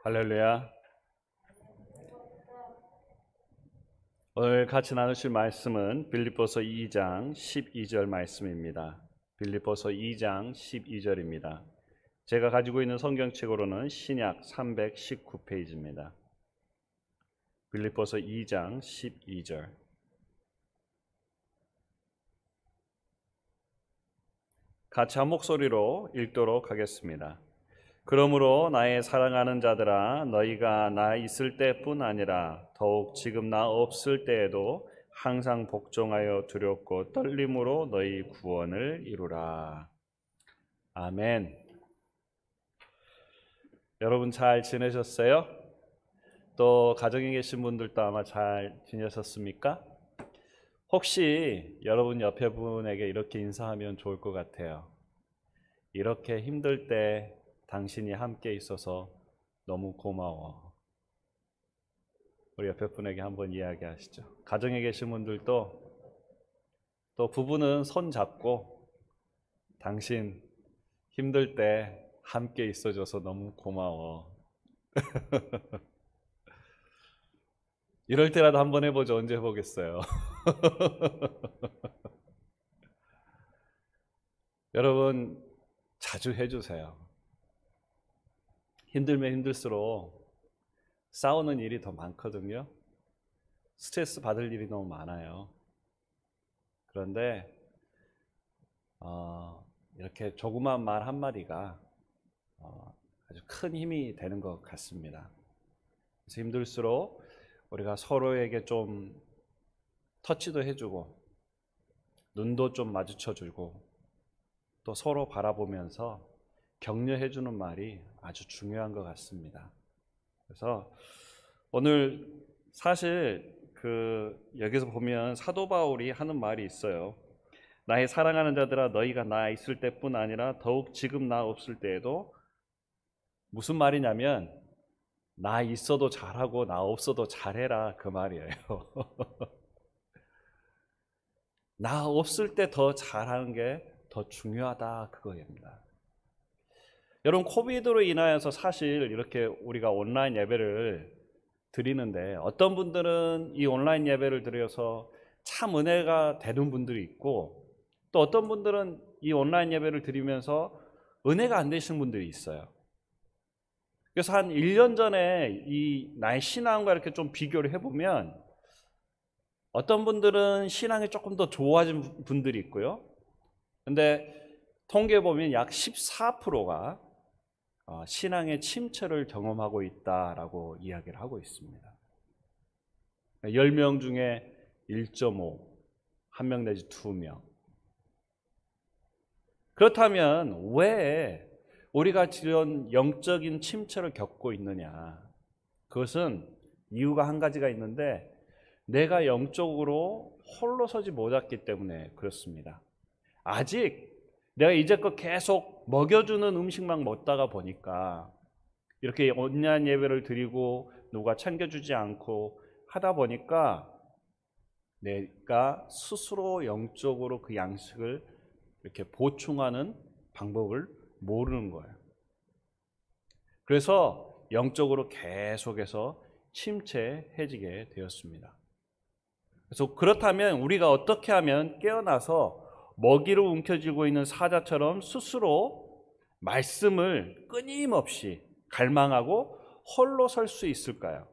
할렐루야. 오늘 같이 나누실 말씀은 빌립보서 2장 12절 말씀입니다. 빌립보서 2장 12절입니다. 제가 가지고 있는 성경책으로는 신약 319페이지입니다. 빌립보서 2장 12절. 같이 한 목소리로 읽도록 하겠습니다. 그러므로 나의 사랑하는 자들아, 너희가 나 있을 때뿐 아니라 더욱 지금 나 없을 때에도 항상 복종하여 두렵고 떨림으로 너희 구원을 이루라. 아멘. 여러분 잘 지내셨어요? 또 가정에 계신 분들도 아마 잘 지내셨습니까? 혹시 여러분 옆에 분에게 이렇게 인사하면 좋을 것 같아요. 이렇게 힘들 때 당신이 함께 있어서 너무 고마워. 우리 옆에 분에게 한번 이야기하시죠. 가정에 계신 분들도 또 부부는 손 잡고 당신 힘들 때 함께 있어줘서 너무 고마워. 이럴 때라도 한번 해보죠. 언제 해보겠어요. 여러분 자주 해주세요. 힘들면 힘들수록 싸우는 일이 더 많거든요. 스트레스 받을 일이 너무 많아요. 그런데 이렇게 조그만 말 한마디가 아주 큰 힘이 되는 것 같습니다. 그래서 힘들수록 우리가 서로에게 좀 터치도 해주고 눈도 좀 마주쳐주고 또 서로 바라보면서 격려해주는 말이 아주 중요한 것 같습니다. 그래서 오늘 사실 여기서 보면 사도 바울이 하는 말이 있어요. 나의 사랑하는 자들아, 너희가 나 있을 때뿐 아니라 더욱 지금 나 없을 때에도, 무슨 말이냐면 나 있어도 잘하고 나 없어도 잘해라, 그 말이에요. 나 없을 때 더 잘하는 게 더 중요하다, 그거입니다. 여러분, 코비드로 인하여서 사실 이렇게 우리가 온라인 예배를 드리는데 어떤 분들은 이 온라인 예배를 드려서 참 은혜가 되는 분들이 있고, 또 어떤 분들은 이 온라인 예배를 드리면서 은혜가 안 되시는 분들이 있어요. 그래서 한 1년 전에 나의 신앙과 이렇게 좀 비교를 해보면 어떤 분들은 신앙이 조금 더 좋아진 분들이 있고요. 근데 통계에 보면 약 14%가 신앙의 침체를 경험하고 있다라고 이야기를 하고 있습니다. 10명 중에 1.5, 1명 내지 2명. 그렇다면 왜 우리가 이런 영적인 침체를 겪고 있느냐? 그것은 이유가 한 가지가 있는데, 내가 영적으로 홀로 서지 못했기 때문에 그렇습니다. 아직 내가 이제껏 계속 먹여주는 음식만 먹다가 보니까, 이렇게 온라인 예배를 드리고 누가 챙겨주지 않고 하다 보니까 내가 스스로 영적으로 그 양식을 이렇게 보충하는 방법을 모르는 거예요. 그래서 영적으로 계속해서 침체해지게 되었습니다. 그래서 그렇다면 우리가 어떻게 하면 깨어나서 먹이로 움켜쥐고 있는 사자처럼 스스로 말씀을 끊임없이 갈망하고 홀로 설 수 있을까요?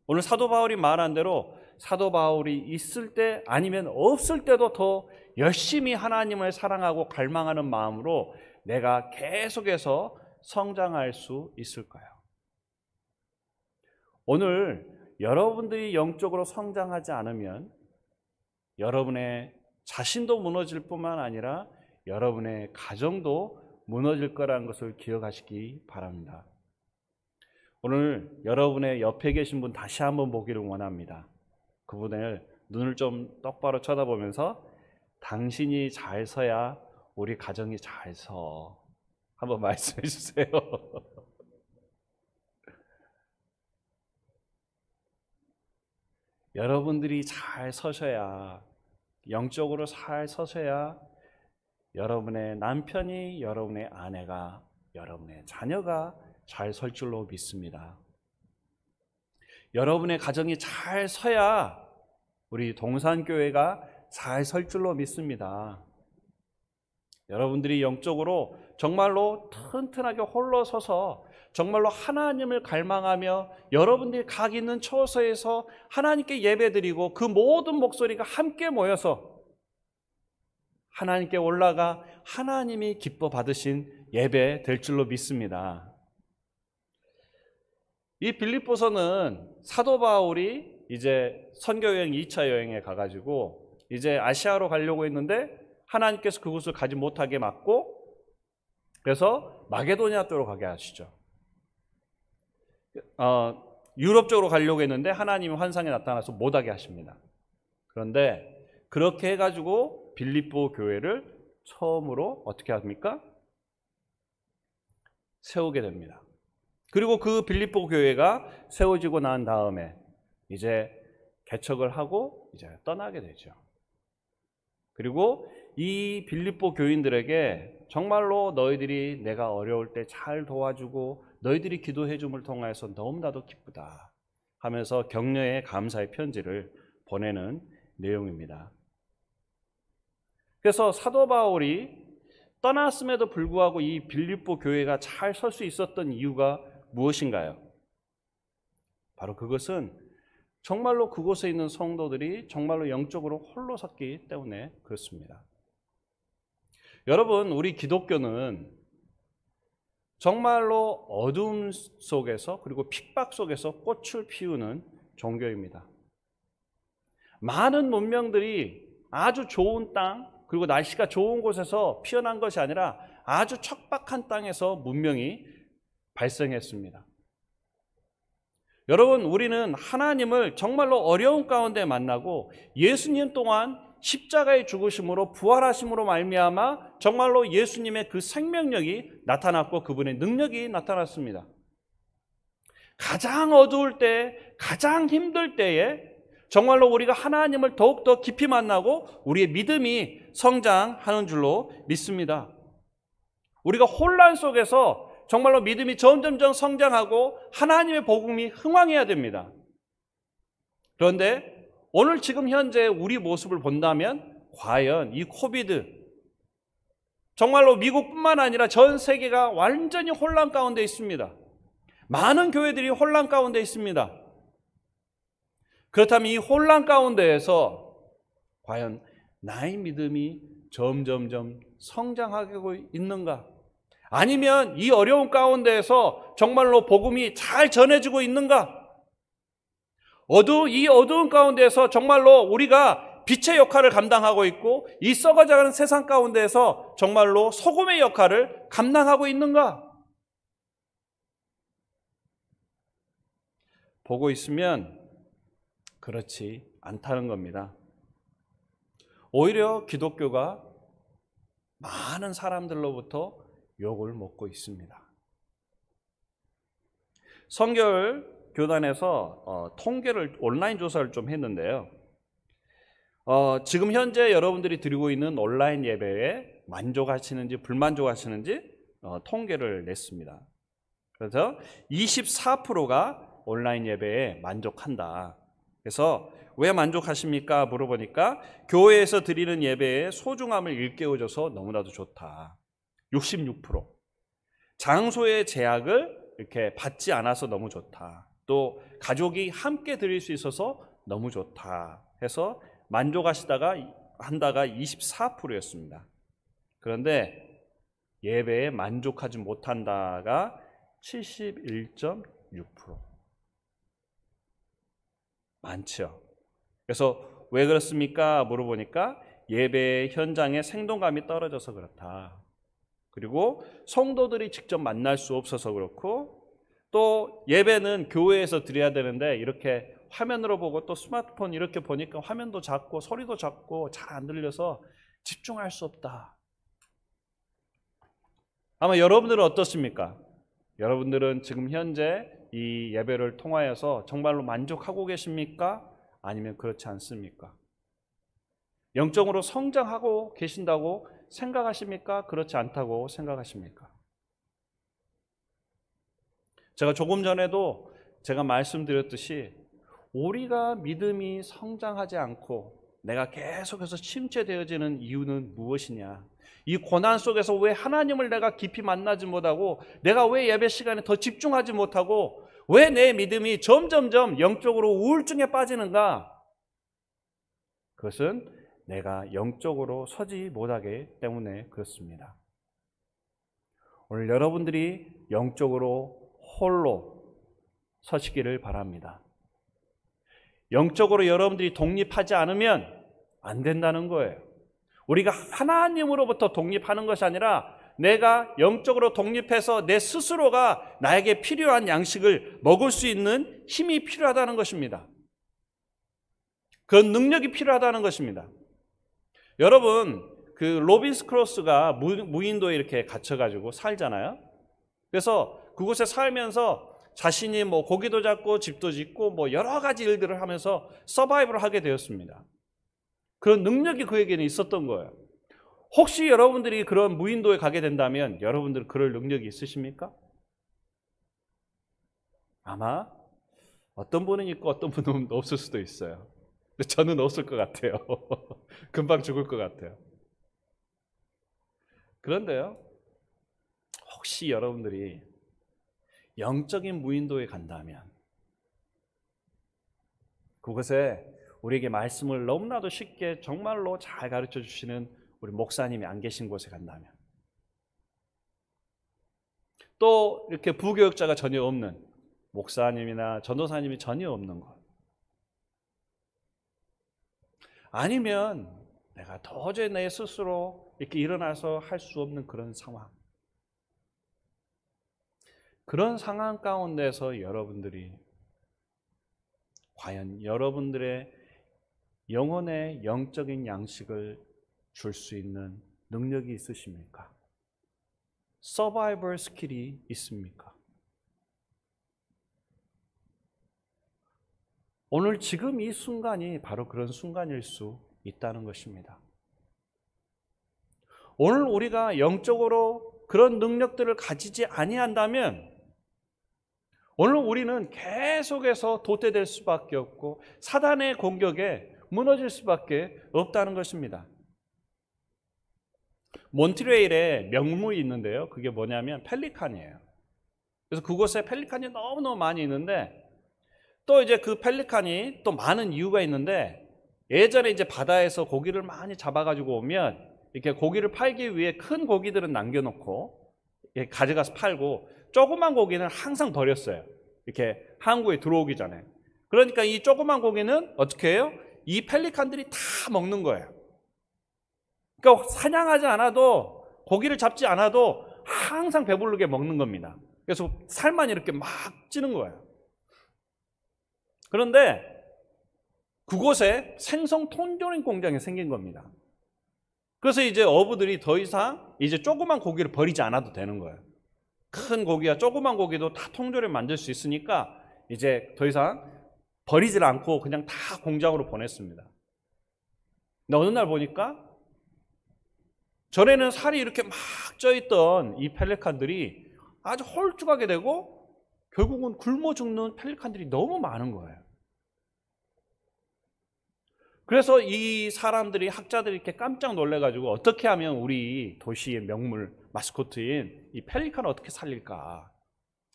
오늘 사도 바울이 말한 대로 사도 바울이 있을 때 아니면 없을 때도 더 열심히 하나님을 사랑하고 갈망하는 마음으로 내가 계속해서 성장할 수 있을까요? 오늘 여러분들이 영적으로 성장하지 않으면 여러분의 자신도 무너질 뿐만 아니라 여러분의 가정도 무너질 거라는 것을 기억하시기 바랍니다. 오늘 여러분의 옆에 계신 분 다시 한번 보기를 원합니다. 그분을 눈을 좀 똑바로 쳐다보면서 당신이 잘 서야 우리 가정이 잘 서. 한번 말씀해 주세요. 여러분들이 잘 서셔야, 영적으로 잘 서셔야 여러분의 남편이, 여러분의 아내가, 여러분의 자녀가 잘 설 줄로 믿습니다. 여러분의 가정이 잘 서야 우리 동산교회가 잘 설 줄로 믿습니다. 여러분들이 영적으로 정말로 튼튼하게 홀로 서서 정말로 하나님을 갈망하며 여러분들이 각 있는 처소에서 하나님께 예배드리고 그 모든 목소리가 함께 모여서 하나님께 올라가 하나님이 기뻐 받으신 예배 될 줄로 믿습니다. 이 빌립보서는 사도 바울이 이제 선교 여행 2차 여행에 가가지고 이제 아시아로 가려고 했는데 하나님께서 그곳을 가지 못하게 막고 그래서 마게도니아 쪽으로 가게 하시죠. 유럽 쪽으로 가려고 했는데 하나님이 환상에 나타나서 못하게 하십니다. 그런데 그렇게 해가지고 빌립보 교회를 처음으로 어떻게 합니까? 세우게 됩니다. 그리고 그 빌립보 교회가 세워지고 난 다음에 이제 개척을 하고 이제 떠나게 되죠. 그리고 이 빌립보 교인들에게 정말로 너희들이 내가 어려울 때 잘 도와주고 너희들이 기도해 줌을 통해서 너무나도 기쁘다 하면서 격려의 감사의 편지를 보내는 내용입니다. 그래서 사도 바울이 떠났음에도 불구하고 이 빌립보 교회가 잘 설 수 있었던 이유가 무엇인가요? 바로 그것은 정말로 그곳에 있는 성도들이 정말로 영적으로 홀로 섰기 때문에 그렇습니다. 여러분, 우리 기독교는 정말로 어둠 속에서 그리고 핍박 속에서 꽃을 피우는 종교입니다. 많은 문명들이 아주 좋은 땅 그리고 날씨가 좋은 곳에서 피어난 것이 아니라 아주 척박한 땅에서 문명이 발생했습니다. 여러분, 우리는 하나님을 정말로 어려운 가운데 만나고 예수님 또한 십자가의 죽으심으로 부활하심으로 말미암아 정말로 예수님의 그 생명력이 나타났고 그분의 능력이 나타났습니다. 가장 어두울 때, 가장 힘들 때에 정말로 우리가 하나님을 더욱더 깊이 만나고 우리의 믿음이 성장하는 줄로 믿습니다. 우리가 혼란 속에서 정말로 믿음이 점점점 성장하고 하나님의 복음이 흥왕해야 됩니다. 그런데 오늘 지금 현재 우리 모습을 본다면 과연 이 코비드 정말로 미국뿐만 아니라 전 세계가 완전히 혼란 가운데 있습니다. 많은 교회들이 혼란 가운데 있습니다. 그렇다면 이 혼란 가운데에서 과연 나의 믿음이 점점점 성장하고 있는가? 아니면 이 어려운 가운데에서 정말로 복음이 잘 전해지고 있는가? 이 어두운 가운데에서 정말로 우리가 빛의 역할을 감당하고 있고 이 썩어져가는 세상 가운데에서 정말로 소금의 역할을 감당하고 있는가? 보고 있으면 그렇지 않다는 겁니다. 오히려 기독교가 많은 사람들로부터 욕을 먹고 있습니다. 성결 교단에서 통계를 온라인 조사를 좀 했는데요. 지금 현재 여러분들이 드리고 있는 온라인 예배에 만족하시는지 불만족하시는지 통계를 냈습니다. 그래서 24%가 온라인 예배에 만족한다. 그래서 왜 만족하십니까? 물어보니까 교회에서 드리는 예배의 소중함을 일깨워줘서 너무나도 좋다. 66%. 장소의 제약을 이렇게 받지 않아서 너무 좋다. 또 가족이 함께 드릴 수 있어서 너무 좋다 해서 만족하시다가 한다가 24%였습니다. 그런데 예배에 만족하지 못한다가 71.6%. 많죠. 그래서 왜 그렇습니까? 물어보니까 예배 현장의 생동감이 떨어져서 그렇다. 그리고 성도들이 직접 만날 수 없어서 그렇고 또 예배는 교회에서 드려야 되는데 이렇게 화면으로 보고 또 스마트폰 이렇게 보니까 화면도 작고 소리도 작고 잘 안 들려서 집중할 수 없다. 아마 여러분들은 어떻습니까? 여러분들은 지금 현재 이 예배를 통하여서 정말로 만족하고 계십니까? 아니면 그렇지 않습니까? 영적으로 성장하고 계신다고 생각하십니까? 그렇지 않다고 생각하십니까? 제가 조금 전에도 제가 말씀드렸듯이 우리가 믿음이 성장하지 않고 내가 계속해서 침체되어지는 이유는 무엇이냐? 이 고난 속에서 왜 하나님을 내가 깊이 만나지 못하고 내가 왜 예배 시간에 더 집중하지 못하고 왜 내 믿음이 점점점 영적으로 우울증에 빠지는가? 그것은 내가 영적으로 서지 못하기 때문에 그렇습니다. 오늘 여러분들이 영적으로 홀로 서시기를 바랍니다. 영적으로 여러분들이 독립하지 않으면 안 된다는 거예요. 우리가 하나님으로부터 독립하는 것이 아니라 내가 영적으로 독립해서 내 스스로가 나에게 필요한 양식을 먹을 수 있는 힘이 필요하다는 것입니다. 그런 능력이 필요하다는 것입니다. 여러분, 그 로빈스 크로스가 무인도에 이렇게 갇혀가지고 살잖아요. 그래서 그곳에 살면서 자신이 뭐 고기도 잡고 집도 짓고 뭐 여러 가지 일들을 하면서 서바이벌을 하게 되었습니다. 그런 능력이 그에게는 있었던 거예요. 혹시 여러분들이 그런 무인도에 가게 된다면 여러분들 그럴 능력이 있으십니까? 아마 어떤 분은 있고 어떤 분은 없을 수도 있어요. 근데 저는 없을 것 같아요. 금방 죽을 것 같아요. 그런데요, 혹시 여러분들이 영적인 무인도에 간다면 그곳에 우리에게 말씀을 너무나도 쉽게 정말로 잘 가르쳐 주시는 우리 목사님이 안 계신 곳에 간다면, 또 이렇게 부교육자가 전혀 없는 목사님이나 전도사님이 전혀 없는 것, 아니면 내가 도저히 내 스스로 이렇게 일어나서 할 수 없는 그런 상황, 그런 상황 가운데서 여러분들이 과연 여러분들의 영혼의 영적인 양식을 줄 수 있는 능력이 있으십니까? 서바이벌 스킬이 있습니까? 오늘 지금 이 순간이 바로 그런 순간일 수 있다는 것입니다. 오늘 우리가 영적으로 그런 능력들을 가지지 아니한다면 오늘 우리는 계속해서 도태될 수밖에 없고 사단의 공격에 무너질 수밖에 없다는 것입니다. 몬트레일에 명물이 있는데요. 그게 뭐냐면 펠리칸이에요. 그래서 그곳에 펠리칸이 너무너무 많이 있는데, 또 이제 그 펠리칸이 또 많은 이유가 있는데, 예전에 이제 바다에서 고기를 많이 잡아가지고 오면 이렇게 고기를 팔기 위해 큰 고기들은 남겨놓고 가져가서 팔고 조그만 고기는 항상 버렸어요. 이렇게 항구에 들어오기 전에. 그러니까 이 조그만 고기는 어떻게 해요? 이 펠리칸들이 다 먹는 거예요. 그러니까 사냥하지 않아도, 고기를 잡지 않아도 항상 배부르게 먹는 겁니다. 그래서 살만 이렇게 막 찌는 거예요. 그런데 그곳에 생선 통조림 공장이 생긴 겁니다. 그래서 이제 어부들이 더 이상 이제 조그만 고기를 버리지 않아도 되는 거예요. 큰 고기와 조그만 고기도 다 통조림 만들 수 있으니까 이제 더 이상 버리질 않고 그냥 다 공장으로 보냈습니다. 근데 어느 날 보니까 전에는 살이 이렇게 막 쪄있던 이 펠리칸들이 아주 홀쭉하게 되고 결국은 굶어 죽는 펠리칸들이 너무 많은 거예요. 그래서 이 사람들이, 학자들이 이렇게 깜짝 놀래가지고 어떻게 하면 우리 도시의 명물 마스코트인 이 펠리칸을 어떻게 살릴까,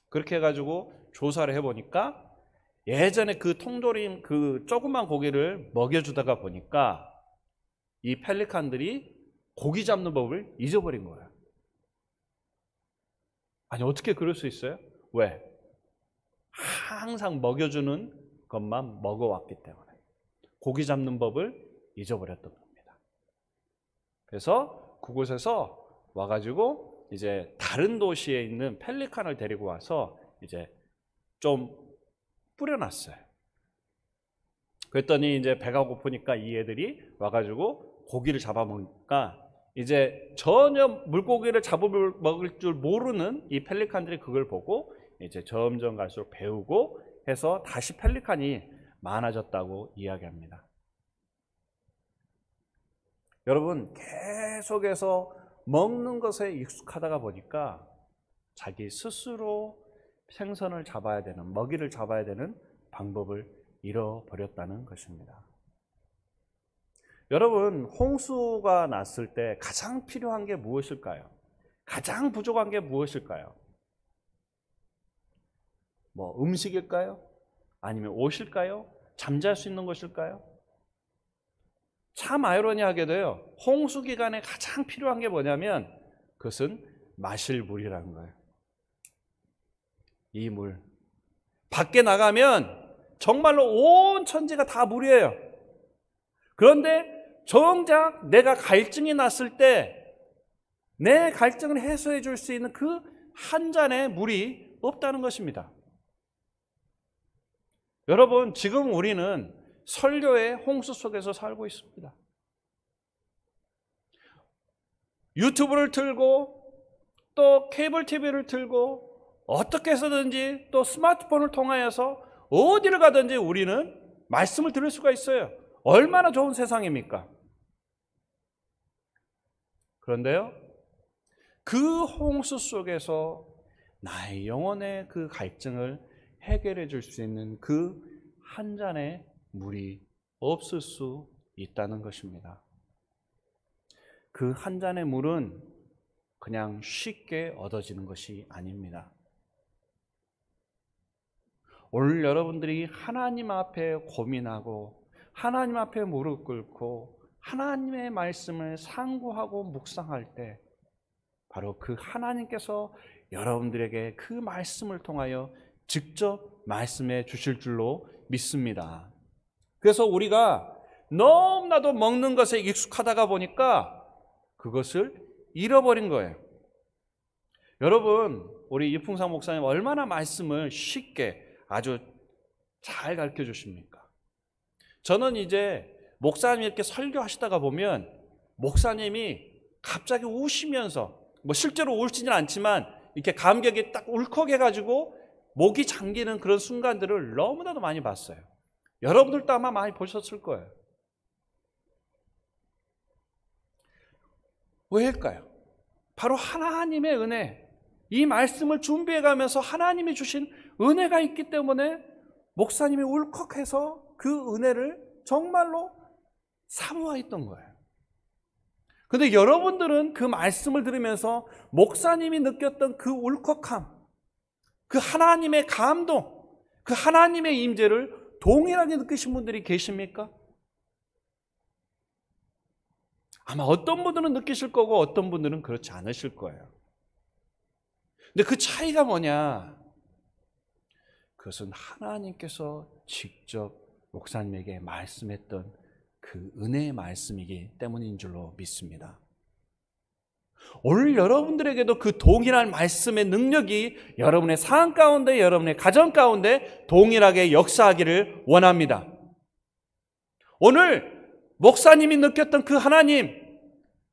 그렇게 해가지고 조사를 해보니까 예전에 그 통조림, 그 조그만 고기를 먹여주다가 보니까 이 펠리칸들이 고기 잡는 법을 잊어버린 거예요. 아니, 어떻게 그럴 수 있어요? 왜? 항상 먹여주는 것만 먹어왔기 때문에 고기 잡는 법을 잊어버렸던 겁니다. 그래서 그곳에서 와가지고 이제 다른 도시에 있는 펠리칸을 데리고 와서 이제 좀 뿌려놨어요. 그랬더니 이제 배가 고프니까 이 애들이 와가지고 고기를 잡아먹으니까 이제 전혀 물고기를 잡아먹을 줄 모르는 이 펠리칸들이 그걸 보고 이제 점점 갈수록 배우고 해서 다시 펠리칸이 많아졌다고 이야기합니다. 여러분, 계속해서 먹는 것에 익숙하다가 보니까 자기 스스로 생선을 잡아야 되는, 먹이를 잡아야 되는 방법을 잃어버렸다는 것입니다. 여러분, 홍수가 났을 때 가장 필요한 게 무엇일까요? 가장 부족한 게 무엇일까요? 뭐 음식일까요? 아니면 옷일까요? 잠잘 수 있는 것일까요? 참 아이러니하게도요, 홍수 기간에 가장 필요한 게 뭐냐면 그것은 마실 물이라는 거예요. 이 물. 밖에 나가면 정말로 온 천지가 다 물이에요. 그런데 정작 내가 갈증이 났을 때 내 갈증을 해소해 줄 수 있는 그 한 잔의 물이 없다는 것입니다. 여러분, 지금 우리는 설교의 홍수 속에서 살고 있습니다. 유튜브를 틀고 또 케이블 TV를 틀고 어떻게 해서든지 또 스마트폰을 통하여서 어디를 가든지 우리는 말씀을 들을 수가 있어요. 얼마나 좋은 세상입니까? 그런데요, 그 홍수 속에서 나의 영혼의 그 갈증을 해결해 줄 수 있는 그 한 잔의 물이 없을 수 있다는 것입니다. 그 한 잔의 물은 그냥 쉽게 얻어지는 것이 아닙니다. 오늘 여러분들이 하나님 앞에 고민하고 하나님 앞에 무릎 꿇고 하나님의 말씀을 상고하고 묵상할 때 바로 그 하나님께서 여러분들에게 그 말씀을 통하여 직접 말씀해 주실 줄로 믿습니다. 그래서 우리가 너무나도 먹는 것에 익숙하다가 보니까 그것을 잃어버린 거예요. 여러분, 우리 이풍상 목사님 얼마나 말씀을 쉽게 아주 잘 가르쳐 주십니까? 저는 이제 목사님이 이렇게 설교하시다가 보면 목사님이 갑자기 우시면서, 뭐 실제로 울지는 않지만 이렇게 감격이 딱 울컥해가지고 목이 잠기는 그런 순간들을 너무나도 많이 봤어요. 여러분들도 아마 많이 보셨을 거예요. 왜일까요? 바로 하나님의 은혜, 이 말씀을 준비해가면서 하나님이 주신 은혜가 있기 때문에 목사님이 울컥해서 그 은혜를 정말로 사모했던 거예요. 그런데 여러분들은 그 말씀을 들으면서 목사님이 느꼈던 그 울컥함, 그 하나님의 감동, 그 하나님의 임재를 동일하게 느끼신 분들이 계십니까? 아마 어떤 분들은 느끼실 거고 어떤 분들은 그렇지 않으실 거예요. 근데 그 차이가 뭐냐? 그것은 하나님께서 직접 목사님에게 말씀했던 그 은혜의 말씀이기 때문인 줄로 믿습니다. 오늘 여러분들에게도 그 동일한 말씀의 능력이 여러분의 삶 가운데, 여러분의 가정 가운데 동일하게 역사하기를 원합니다. 오늘 목사님이 느꼈던 그 하나님,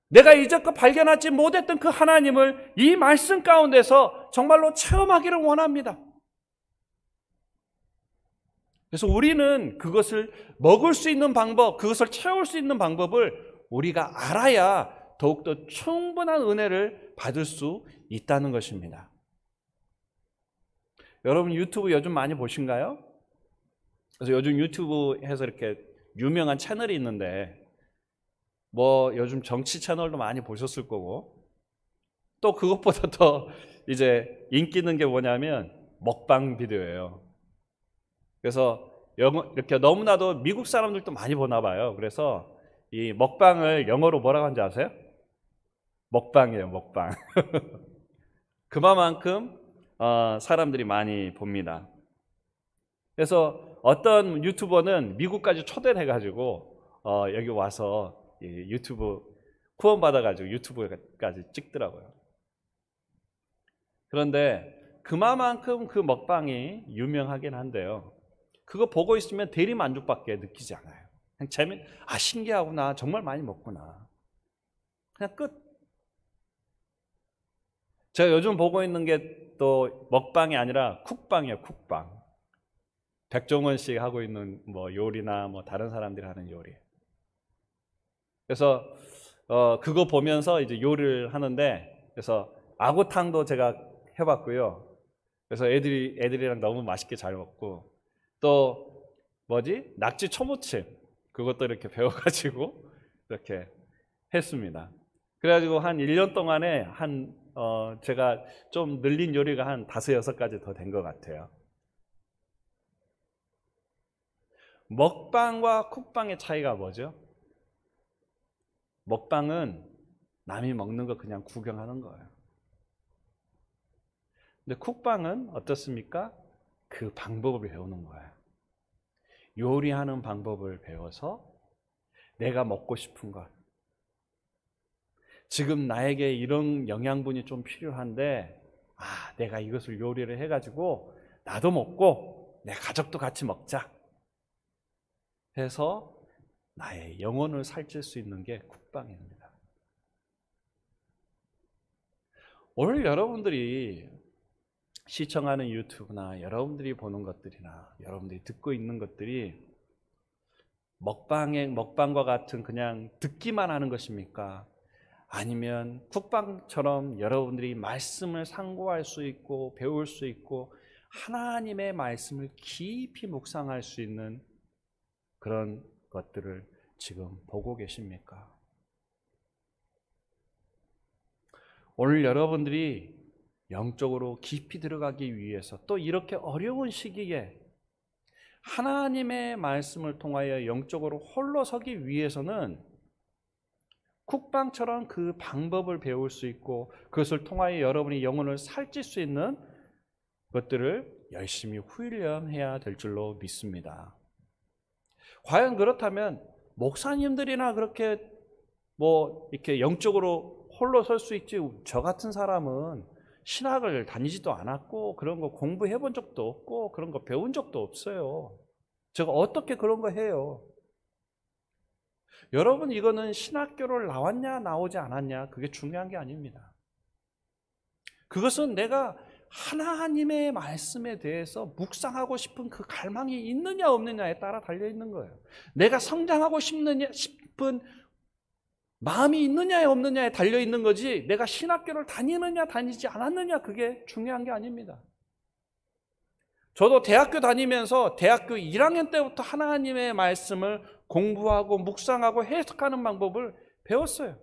내가 이제껏 발견하지 못했던 그 하나님을 이 말씀 가운데서 정말로 체험하기를 원합니다. 그래서 우리는 그것을 먹을 수 있는 방법, 그것을 채울 수 있는 방법을 우리가 알아야 더욱더 충분한 은혜를 받을 수 있다는 것입니다. 여러분 유튜브 요즘 많이 보신가요? 그래서 요즘 유튜브에서 이렇게 유명한 채널이 있는데 뭐 요즘 정치 채널도 많이 보셨을 거고 또 그것보다 더 이제 인기 있는 게 뭐냐면 먹방 비디오예요. 그래서 이렇게 너무나도 미국 사람들도 많이 보나 봐요. 그래서 이 먹방을 영어로 뭐라고 하는지 아세요? 먹방이에요, 먹방. 그만큼 사람들이 많이 봅니다. 그래서 어떤 유튜버는 미국까지 초대를 해가지고 여기 와서 유튜브 후원 받아가지고 유튜브까지 찍더라고요. 그런데 그만큼 그 먹방이 유명하긴 한데요. 그거 보고 있으면 대리 만족밖에 느끼지 않아요. 그냥 신기하구나, 정말 많이 먹구나. 그냥 끝. 제가 요즘 보고 있는 게 또 먹방이 아니라 쿡방이에요, 쿡방. 백종원 씨 하고 있는 뭐 요리나 뭐 다른 사람들이 하는 요리. 그래서 그거 보면서 이제 요리를 하는데, 그래서 아구탕도 제가 해봤고요. 그래서 애들이랑 너무 맛있게 잘 먹고, 또 낙지 초무침 그것도 이렇게 배워가지고 이렇게 했습니다. 그래가지고 한 1년 동안에 제가 좀 늘린 요리가 한 5, 6가지 더 된 것 같아요. 먹방과 쿡방의 차이가 뭐죠? 먹방은 남이 먹는 거 그냥 구경하는 거예요. 근데 쿡방은 어떻습니까? 그 방법을 배우는 거예요. 요리하는 방법을 배워서 내가 먹고 싶은 것, 지금 나에게 이런 영양분이 좀 필요한데 내가 이것을 요리를 해가지고 나도 먹고 내 가족도 같이 먹자 해서 나의 영혼을 살찔 수 있는 게 쿡방입니다. 오늘 여러분들이 시청하는 유튜브나 여러분들이 보는 것들이나 여러분들이 듣고 있는 것들이 먹방과 같은 그냥 듣기만 하는 것입니까? 아니면 쿡방처럼 여러분들이 말씀을 상고할 수 있고 배울 수 있고 하나님의 말씀을 깊이 묵상할 수 있는 그런 것들을 지금 보고 계십니까? 오늘 여러분들이 영적으로 깊이 들어가기 위해서 또 이렇게 어려운 시기에 하나님의 말씀을 통하여 영적으로 홀로 서기 위해서는 쿡방처럼 그 방법을 배울 수 있고 그것을 통하여 여러분이 영혼을 살찔 수 있는 것들을 열심히 훈련해야 될 줄로 믿습니다. 과연 그렇다면 목사님들이나 그렇게 이렇게 영적으로 홀로 설 수 있지, 저 같은 사람은 신학을 다니지도 않았고 그런 거 공부해 본 적도 없고 그런 거 배운 적도 없어요. 제가 어떻게 그런 거 해요? 여러분, 이거는 신학교를 나왔냐 나오지 않았냐 그게 중요한 게 아닙니다. 그것은 내가 하나님의 말씀에 대해서 묵상하고 싶은 그 갈망이 있느냐 없느냐에 따라 달려있는 거예요. 내가 성장하고 싶은 마음이 있느냐 없느냐에 달려있는 거지 내가 신학교를 다니느냐 다니지 않았느냐 그게 중요한 게 아닙니다. 저도 대학교 다니면서 대학교 1학년 때부터 하나님의 말씀을 공부하고 묵상하고 해석하는 방법을 배웠어요.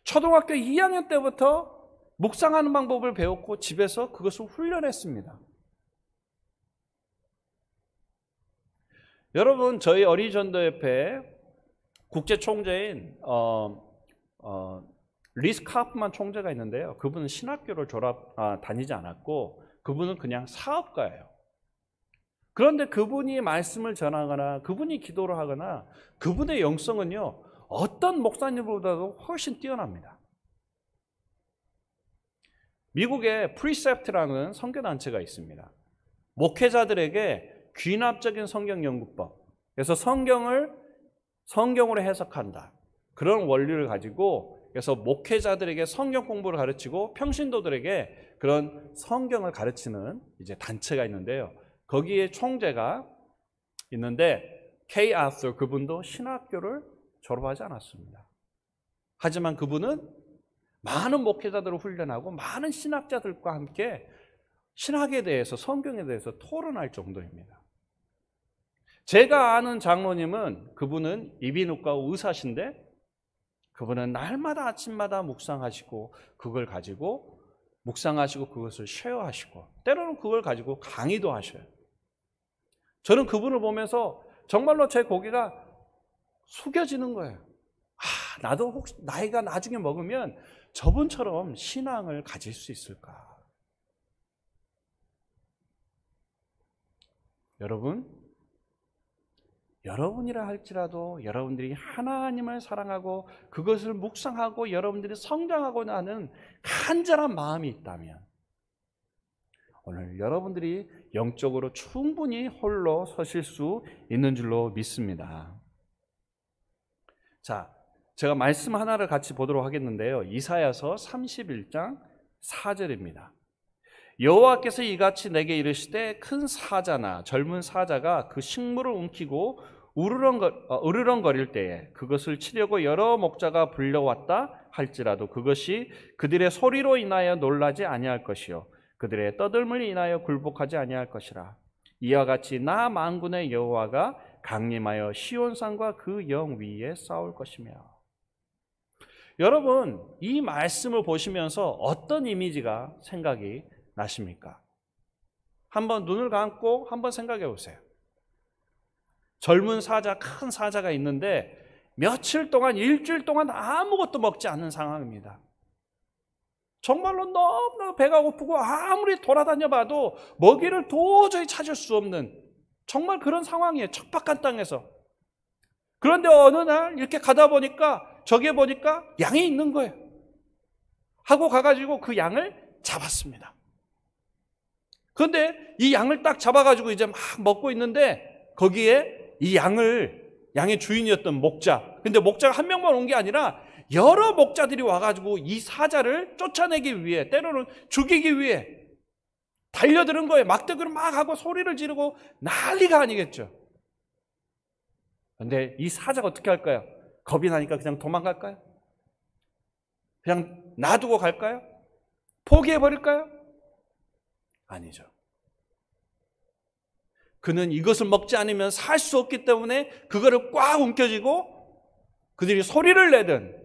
초등학교 2학년 때부터 묵상하는 방법을 배웠고 집에서 그것을 훈련했습니다. 여러분, 저희 어린이전도협회 국제총재인 리스 카프만 총재가 있는데요. 그분은 신학교를 다니지 않았고 그분은 그냥 사업가예요. 그런데 그분이 말씀을 전하거나 그분이 기도를 하거나 그분의 영성은요 어떤 목사님보다도 훨씬 뛰어납니다. 미국에 프리셉트라는 선교단체가 있습니다. 목회자들에게 귀납적인 성경연구법, 그래서 성경으로 해석한다, 그런 원리를 가지고 그래서 목회자들에게 성경 공부를 가르치고 평신도들에게 그런 성경을 가르치는 이제 단체가 있는데요. 거기에 총재가 있는데 K. 아서 그분도 신학교를 졸업하지 않았습니다. 하지만 그분은 많은 목회자들을 훈련하고 많은 신학자들과 함께 신학에 대해서 성경에 대해서 토론할 정도입니다. 제가 아는 장로님은 그분은 이비인후과 의사신데 그분은 날마다 아침마다 묵상하시고 그걸 가지고 묵상하시고 그것을 쉐어하시고 때로는 그걸 가지고 강의도 하셔요. 저는 그분을 보면서 정말로 제 고개가 숙여지는 거예요. 나도 혹시 나이가 나중에 먹으면 저분처럼 신앙을 가질 수 있을까? 여러분이라 할지라도 여러분들이 하나님을 사랑하고 그것을 묵상하고 여러분들이 성장하고자 하는 간절한 마음이 있다면 오늘 여러분들이 영적으로 충분히 홀로 서실 수 있는 줄로 믿습니다. 자, 제가 말씀 하나를 같이 보도록 하겠는데요. 이사야서 31장 4절입니다. 여호와께서 이같이 내게 이르시되 큰 사자나 젊은 사자가 그 식물을 움키고 으르렁거릴 때에 그것을 치려고 여러 목자가 불려왔다 할지라도 그것이 그들의 소리로 인하여 놀라지 아니할 것이요 그들의 떠들음을 인하여 굴복하지 아니할 것이라. 이와 같이 나 만군의 여호와가 강림하여 시온산과 그 영 위에 싸울 것이며. 여러분, 이 말씀을 보시면서 어떤 이미지가 생각이 나십니까? 한번 눈을 감고 한번 생각해 보세요. 젊은 사자, 큰 사자가 있는데 며칠 동안, 일주일 동안 아무것도 먹지 않는 상황입니다. 정말로 너무나 배가 고프고 아무리 돌아다녀 봐도 먹이를 도저히 찾을 수 없는 정말 그런 상황이에요. 척박한 땅에서. 그런데 어느 날 이렇게 가다 보니까 저기에 보니까 양이 있는 거예요. 하고 가가지고 그 양을 잡았습니다. 그런데 이 양을 딱 잡아가지고 이제 막 먹고 있는데 거기에 이 양의 주인이었던 목자. 근데 목자가 한 명만 온 게 아니라 여러 목자들이 와가지고 이 사자를 쫓아내기 위해, 때로는 죽이기 위해 달려드는 거예요. 막대기를 막 하고 소리를 지르고 난리가 아니겠죠. 그런데 이 사자가 어떻게 할까요? 겁이 나니까 그냥 도망갈까요? 그냥 놔두고 갈까요? 포기해버릴까요? 아니죠. 그는 이것을 먹지 않으면 살 수 없기 때문에 그거를 꽉 움켜쥐고 그들이 소리를 내든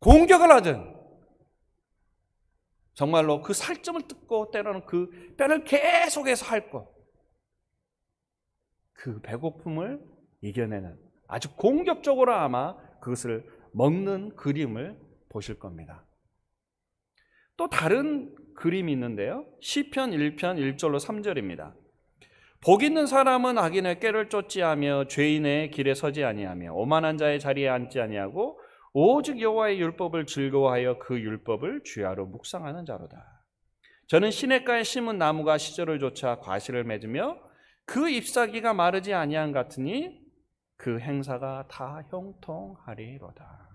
공격을 하든 정말로 그 살점을 뜯고 때로는 그 뼈를 계속해서 핥고 그 배고픔을 이겨내는 아주 공격적으로 아마 그것을 먹는 그림을 보실 겁니다. 또 다른 그림이 있는데요. 시편 1편 1절로 3절입니다. 복 있는 사람은 악인의 꾀를 쫓지하며 죄인의 길에 서지 아니하며 오만한 자의 자리에 앉지 아니하고 오직 여호와의 율법을 즐거워하여 그 율법을 주야로 묵상하는 자로다. 저는 시냇가에 심은 나무가 시절을 좇아 과실을 맺으며 그 잎사귀가 마르지 아니한 같으니 그 행사가 다 형통하리로다.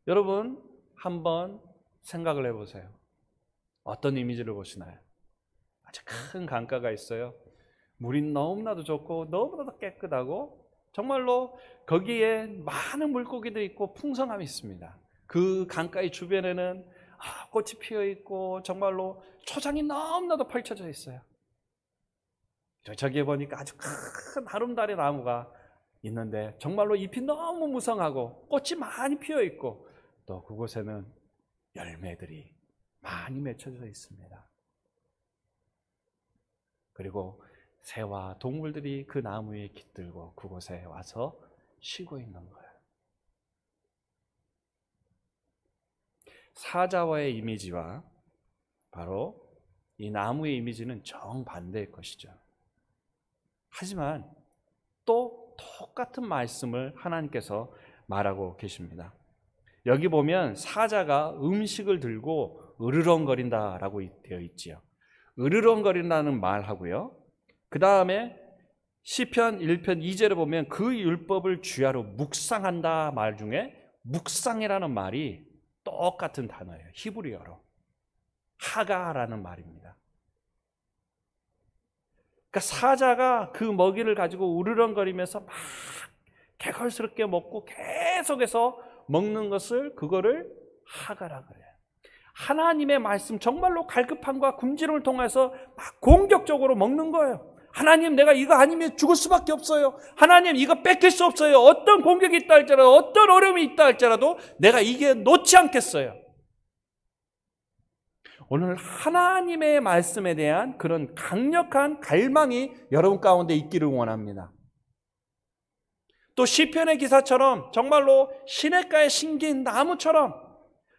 여러분 한번 생각을 해보세요. 어떤 이미지를 보시나요? 아주 큰 강가가 있어요. 물이 너무나도 좋고 너무나도 깨끗하고 정말로 거기에 많은 물고기들이 있고 풍성함이 있습니다. 그 강가의 주변에는 꽃이 피어 있고 정말로 초장이 너무나도 펼쳐져 있어요. 저기에 보니까 아주 큰 하름다리 나무가 있는데 정말로 잎이 너무 무성하고 꽃이 많이 피어 있고 또 그곳에는 열매들이 많이 맺혀져 있습니다. 그리고 새와 동물들이 그 나무에 깃들고 그곳에 와서 쉬고 있는 거예요. 사자와의 이미지와 바로 이 나무의 이미지는 정반대의 것이죠. 하지만 또 똑같은 말씀을 하나님께서 말하고 계십니다. 여기 보면 사자가 음식을 들고 으르렁거린다라고 되어 있지요. 으르렁거린다는 말하고요. 그 다음에 시편 1편 2절에 보면 그 율법을 주야로 묵상한다 말 중에 묵상이라는 말이 똑같은 단어예요. 히브리어로 하가라는 말입니다. 그러니까 사자가 그 먹이를 가지고 으르렁거리면서 막 개걸스럽게 먹고 계속해서 먹는 것을 그거를 하가라 그래요. 하나님의 말씀 정말로 갈급함과 굶주림을 통해서 막 공격적으로 먹는 거예요. 하나님 내가 이거 아니면 죽을 수밖에 없어요. 하나님 이거 뺏길 수 없어요. 어떤 공격이 있다 할지라도 어떤 어려움이 있다 할지라도 내가 이게 놓지 않겠어요. 오늘 하나님의 말씀에 대한 그런 강력한 갈망이 여러분 가운데 있기를 원합니다. 또 시편의 기사처럼 정말로 시냇가에 심긴 나무처럼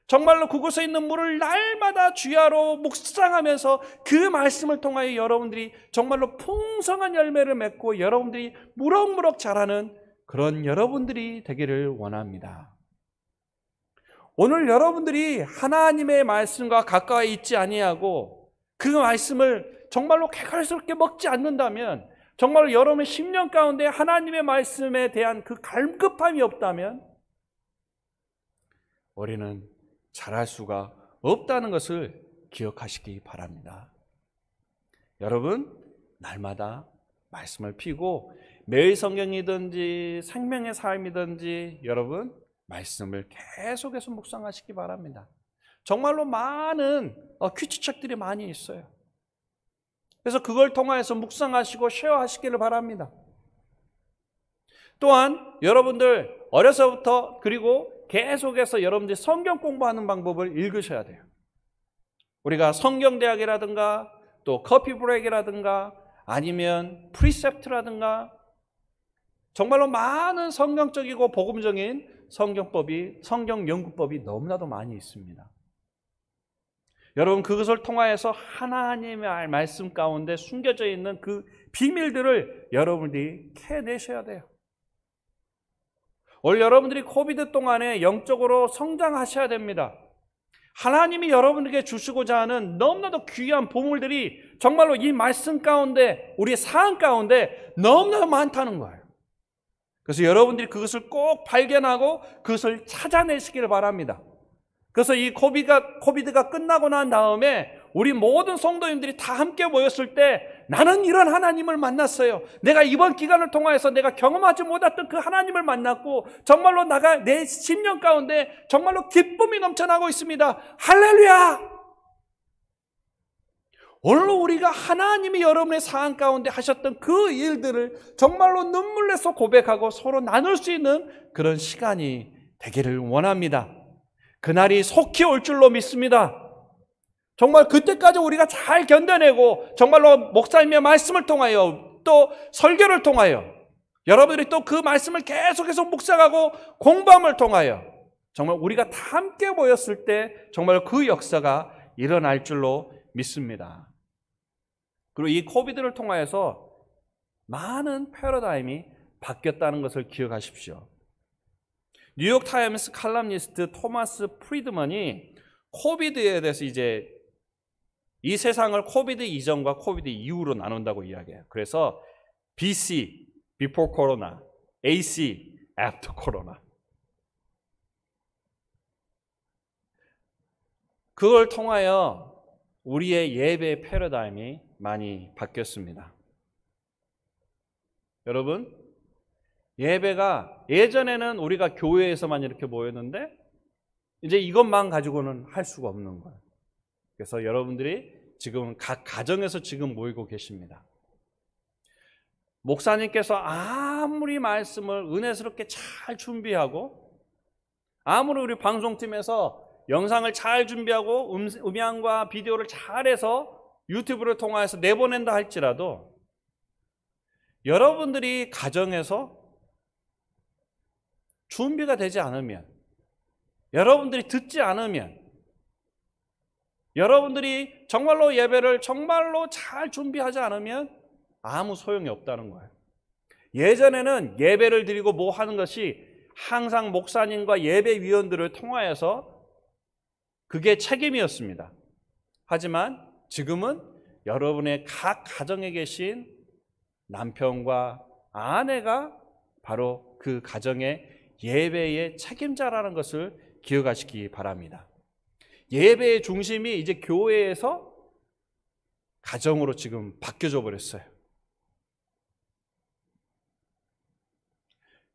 정말로 그곳에 있는 물을 날마다 주야로 묵상하면서 그 말씀을 통하여 여러분들이 정말로 풍성한 열매를 맺고 여러분들이 무럭무럭 자라는 그런 여러분들이 되기를 원합니다. 오늘 여러분들이 하나님의 말씀과 가까이 있지 아니하고 그 말씀을 정말로 개걸스럽게 먹지 않는다면 정말로 여러분의 심령 가운데 하나님의 말씀에 대한 그 갈급함이 없다면 우리는 잘할 수가 없다는 것을 기억하시기 바랍니다. 여러분 날마다 말씀을 피고 매일 성경이든지 생명의 삶이든지 여러분 말씀을 계속해서 묵상하시기 바랍니다. 정말로 많은 퀴즈책들이 많이 있어요. 그래서 그걸 통해서 묵상하시고 쉐어하시기를 바랍니다. 또한 여러분들 어려서부터 그리고 계속해서 여러분들이 성경 공부하는 방법을 읽으셔야 돼요. 우리가 성경대학이라든가 또 커피 브레이크라든가 아니면 프리셉트라든가 정말로 많은 성경적이고 복음적인 성경 연구법이 너무나도 많이 있습니다. 여러분 그것을 통하여서 하나님의 말씀 가운데 숨겨져 있는 그 비밀들을 여러분들이 캐내셔야 돼요. 오늘 여러분들이 코비드 동안에 영적으로 성장하셔야 됩니다. 하나님이 여러분에게 주시고자 하는 너무나도 귀한 보물들이 정말로 이 말씀 가운데 우리의 삶 가운데 너무나 많다는 거예요. 그래서 여러분들이 그것을 꼭 발견하고 그것을 찾아내시기를 바랍니다. 그래서 이 코비드가 끝나고 난 다음에 우리 모든 성도님들이 다 함께 모였을 때 나는 이런 하나님을 만났어요. 내가 이번 기간을 통해서 내가 경험하지 못했던 그 하나님을 만났고 정말로 내 심령 가운데 정말로 기쁨이 넘쳐나고 있습니다. 할렐루야! 오늘 우리가 하나님이 여러분의 삶 가운데 하셨던 그 일들을 정말로 눈물 내서 고백하고 서로 나눌 수 있는 그런 시간이 되기를 원합니다. 그날이 속히 올 줄로 믿습니다. 정말 그때까지 우리가 잘 견뎌내고 정말로 목사님의 말씀을 통하여 또 설교를 통하여 여러분들이 또 그 말씀을 계속해서 묵상하고 공부함을 통하여 정말 우리가 다 함께 모였을 때 정말 그 역사가 일어날 줄로 믿습니다. 그리고 이 코비드를 통하여서 많은 패러다임이 바뀌었다는 것을 기억하십시오. 뉴욕타임스 칼럼니스트 토마스 프리드먼이 코비드에 대해서 이제 이 세상을 코비드 이전과 코비드 이후로 나눈다고 이야기해요. 그래서 BC, Before Corona, AC, After Corona. 그걸 통하여 우리의 예배 패러다임이 많이 바뀌었습니다. 여러분, 예배가 예전에는 우리가 교회에서만 이렇게 모였는데 이제 이것만 가지고는 할 수가 없는 거예요. 그래서 여러분들이 지금 각 가정에서 지금 모이고 계십니다. 목사님께서 아무리 말씀을 은혜스럽게 잘 준비하고 아무리 우리 방송팀에서 영상을 잘 준비하고 음향과 비디오를 잘해서 유튜브를 통해서 내보낸다 할지라도 여러분들이 가정에서 준비가 되지 않으면 여러분들이 듣지 않으면 여러분들이 정말로 예배를 정말로 잘 준비하지 않으면 아무 소용이 없다는 거예요. 예전에는 예배를 드리고 뭐 하는 것이 항상 목사님과 예배위원들을 통하여서 그게 책임이었습니다. 하지만 지금은 여러분의 각 가정에 계신 남편과 아내가 바로 그 가정의 예배의 책임자라는 것을 기억하시기 바랍니다. 예배의 중심이 이제 교회에서 가정으로 지금 바뀌어져 버렸어요.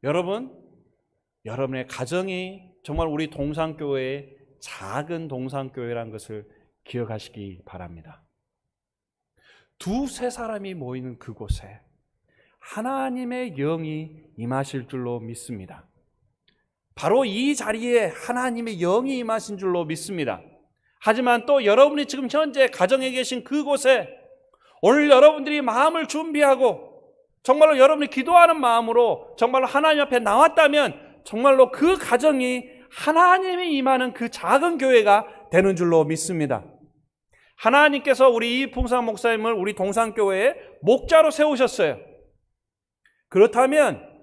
여러분의 가정이 정말 우리 동산교회의 작은 동산교회라는 것을 기억하시기 바랍니다. 두세 사람이 모이는 그곳에 하나님의 영이 임하실 줄로 믿습니다. 바로 이 자리에 하나님의 영이 임하신 줄로 믿습니다. 하지만 또 여러분이 지금 현재 가정에 계신 그곳에 오늘 여러분들이 마음을 준비하고 정말로 여러분이 기도하는 마음으로 정말로 하나님 앞에 나왔다면 정말로 그 가정이 하나님이 임하는 그 작은 교회가 되는 줄로 믿습니다. 하나님께서 우리 이풍상 목사님을 우리 동산교회의 목자로 세우셨어요. 그렇다면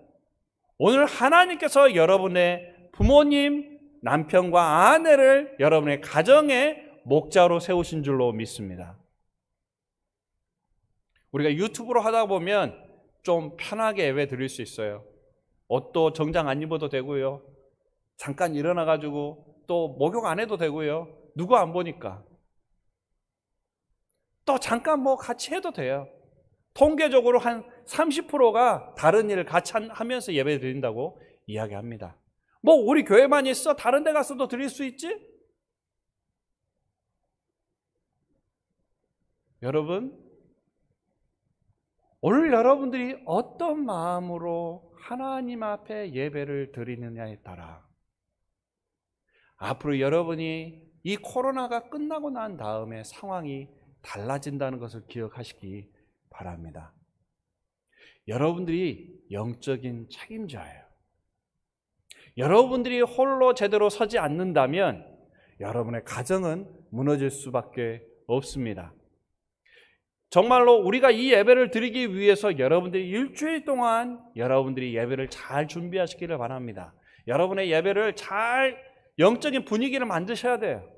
오늘 하나님께서 여러분의 부모님, 남편과 아내를 여러분의 가정의 목자로 세우신 줄로 믿습니다. 우리가 유튜브로 하다 보면 좀 편하게 예배 드릴 수 있어요. 옷도 정장 안 입어도 되고요. 잠깐 일어나가지고 또 목욕 안 해도 되고요. 누구 안 보니까. 또 잠깐 뭐 같이 해도 돼요. 통계적으로 한 30%가 다른 일을 같이 하면서 예배 드린다고 이야기합니다. 뭐 우리 교회만 있어? 다른 데 가서도 드릴 수 있지? 여러분, 오늘 여러분들이 어떤 마음으로 하나님 앞에 예배를 드리느냐에 따라 앞으로 여러분이 이 코로나가 끝나고 난 다음에 상황이 달라진다는 것을 기억하시기 바랍니다. 여러분들이 영적인 책임자예요. 여러분들이 홀로 제대로 서지 않는다면 여러분의 가정은 무너질 수밖에 없습니다. 정말로 우리가 이 예배를 드리기 위해서 여러분들이 일주일 동안 여러분들이 예배를 잘 준비하시기를 바랍니다. 여러분의 예배를 잘 영적인 분위기를 만드셔야 돼요.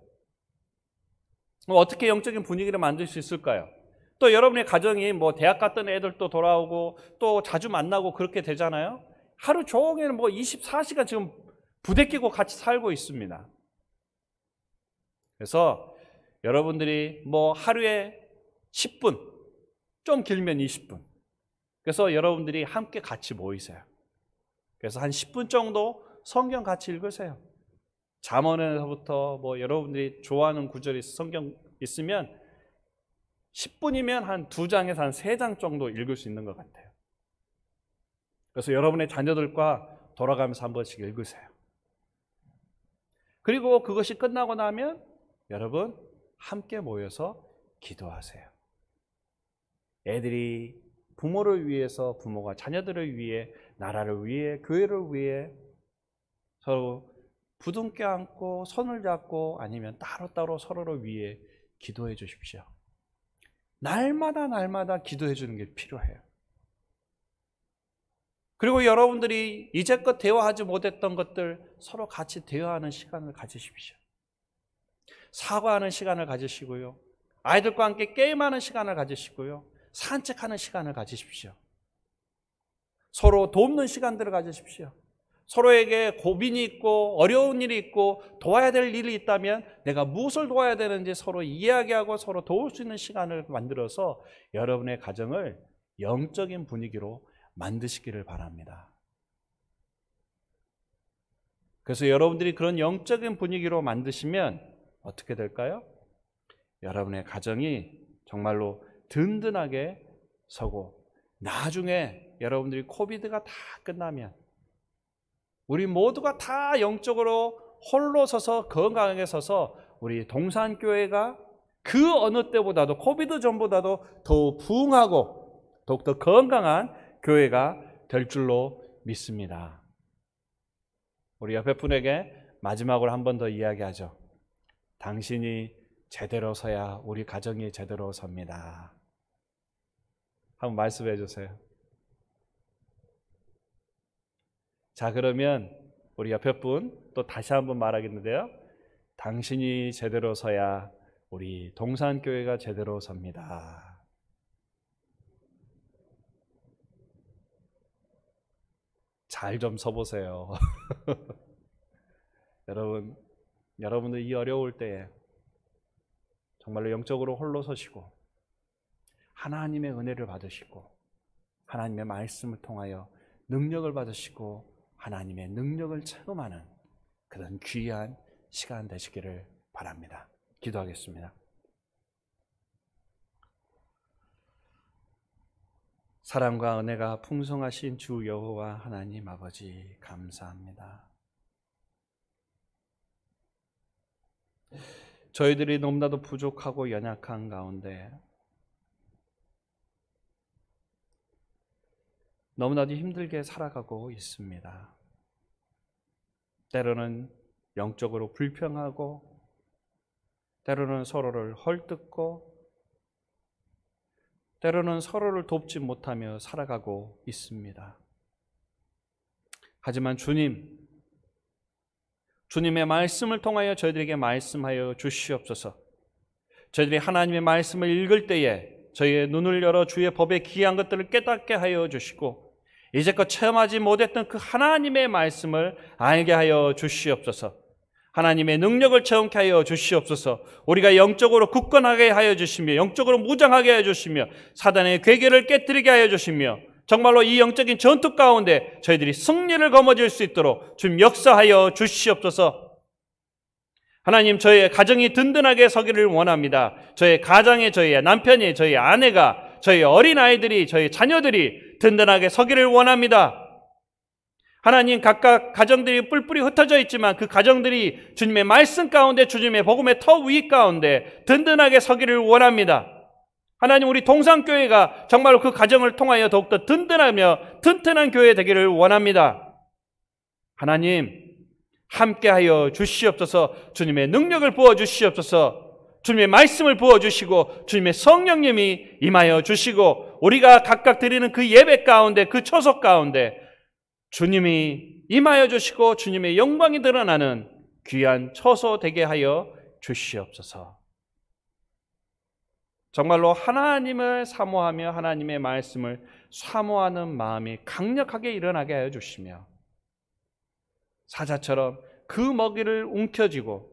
어떻게 영적인 분위기를 만들 수 있을까요? 또 여러분의 가정이 뭐 대학 갔던 애들도 돌아오고 또 자주 만나고 그렇게 되잖아요. 하루 종일 뭐 24시간 지금 부대끼고 같이 살고 있습니다. 그래서 여러분들이 뭐 하루에 10분, 좀 길면 20분. 그래서 여러분들이 함께 같이 모이세요. 그래서 한 10분 정도 성경 같이 읽으세요. 잠언에서부터 뭐 여러분들이 좋아하는 구절이 성경 있으면 10분이면 한 2장에서 한 3장 정도 읽을 수 있는 것 같아요. 그래서 여러분의 자녀들과 돌아가면서 한 번씩 읽으세요. 그리고 그것이 끝나고 나면 여러분 함께 모여서 기도하세요. 애들이 부모를 위해서, 부모가 자녀들을 위해, 나라를 위해, 교회를 위해 서로 부둥켜 안고 손을 잡고 아니면 따로따로 서로를 위해 기도해 주십시오. 날마다 기도해 주는 게 필요해요. 그리고 여러분들이 이제껏 대화하지 못했던 것들 서로 같이 대화하는 시간을 가지십시오. 사과하는 시간을 가지시고요. 아이들과 함께 게임하는 시간을 가지시고요. 산책하는 시간을 가지십시오. 서로 돕는 시간들을 가지십시오. 서로에게 고민이 있고 어려운 일이 있고 도와야 될 일이 있다면 내가 무엇을 도와야 되는지 서로 이야기하고 서로 도울 수 있는 시간을 만들어서 여러분의 가정을 영적인 분위기로 만드시기를 바랍니다. 그래서 여러분들이 그런 영적인 분위기로 만드시면 어떻게 될까요? 여러분의 가정이 정말로 든든하게 서고 나중에 여러분들이 코비드가 다 끝나면 우리 모두가 다 영적으로 홀로 서서 건강하게 서서 우리 동산교회가 그 어느 때보다도 코비드 전보다도 더 부흥하고 더욱더 건강한 교회가 될 줄로 믿습니다. 우리 옆에 분에게 마지막으로 한 번 더 이야기하죠. 당신이 제대로 서야 우리 가정이 제대로 섭니다. 한번 말씀해 주세요. 자, 그러면 우리 옆에 분 또 다시 한번 말하겠는데요. 당신이 제대로 서야 우리 동산교회가 제대로 섭니다. 잘 좀 서보세요. 여러분들 이 어려울 때에 정말로 영적으로 홀로 서시고 하나님의 은혜를 받으시고 하나님의 말씀을 통하여 능력을 받으시고 하나님의 능력을 체험하는 그런 귀한 시간 되시기를 바랍니다. 기도하겠습니다. 사랑과 은혜가 풍성하신 주 여호와 하나님 아버지 감사합니다. 저희들이 너무나도 부족하고 연약한 가운데 너무나도 힘들게 살아가고 있습니다. 때로는 영적으로 불평하고 때로는 서로를 헐뜯고 때로는 서로를 돕지 못하며 살아가고 있습니다. 하지만 주님의 말씀을 통하여 저희들에게 말씀하여 주시옵소서. 저희들이 하나님의 말씀을 읽을 때에 저희의 눈을 열어 주의 법의 귀한 것들을 깨닫게 하여 주시고 이제껏 체험하지 못했던 그 하나님의 말씀을 알게 하여 주시옵소서. 하나님의 능력을 체험케 하여 주시옵소서. 우리가 영적으로 굳건하게 하여 주시며 영적으로 무장하게 하여 주시며 사단의 괴계를 깨뜨리게 하여 주시며 정말로 이 영적인 전투 가운데 저희들이 승리를 거머쥘 수 있도록 주님 역사하여 주시옵소서. 하나님, 저의 가정이 든든하게 서기를 원합니다. 저의 가정에 저희 남편이, 저희 아내가, 저희 어린아이들이, 저희 자녀들이 든든하게 서기를 원합니다. 하나님, 각각 가정들이 뿔뿔이 흩어져 있지만 그 가정들이 주님의 말씀 가운데, 주님의 복음의 터 위 가운데 든든하게 서기를 원합니다. 하나님, 우리 동산교회가 정말로 그 가정을 통하여 더욱더 든든하며 튼튼한 교회 되기를 원합니다. 하나님, 함께하여 주시옵소서. 주님의 능력을 부어주시옵소서. 주님의 말씀을 부어주시고 주님의 성령님이 임하여 주시고 우리가 각각 드리는 그 예배 가운데, 그 초석 가운데 주님이 임하여 주시고 주님의 영광이 드러나는 귀한 처소 되게 하여 주시옵소서. 정말로 하나님을 사모하며 하나님의 말씀을 사모하는 마음이 강력하게 일어나게 하여 주시며 사자처럼 그 먹이를 움켜쥐고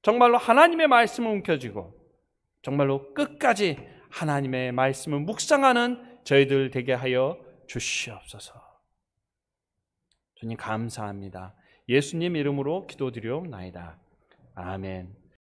정말로 하나님의 말씀을 움켜쥐고 정말로 끝까지 하나님의 말씀을 묵상하는 저희들 되게 하여 주시옵소서. 주님 감사합니다. 예수님 이름으로 기도드리옵나이다. 아멘.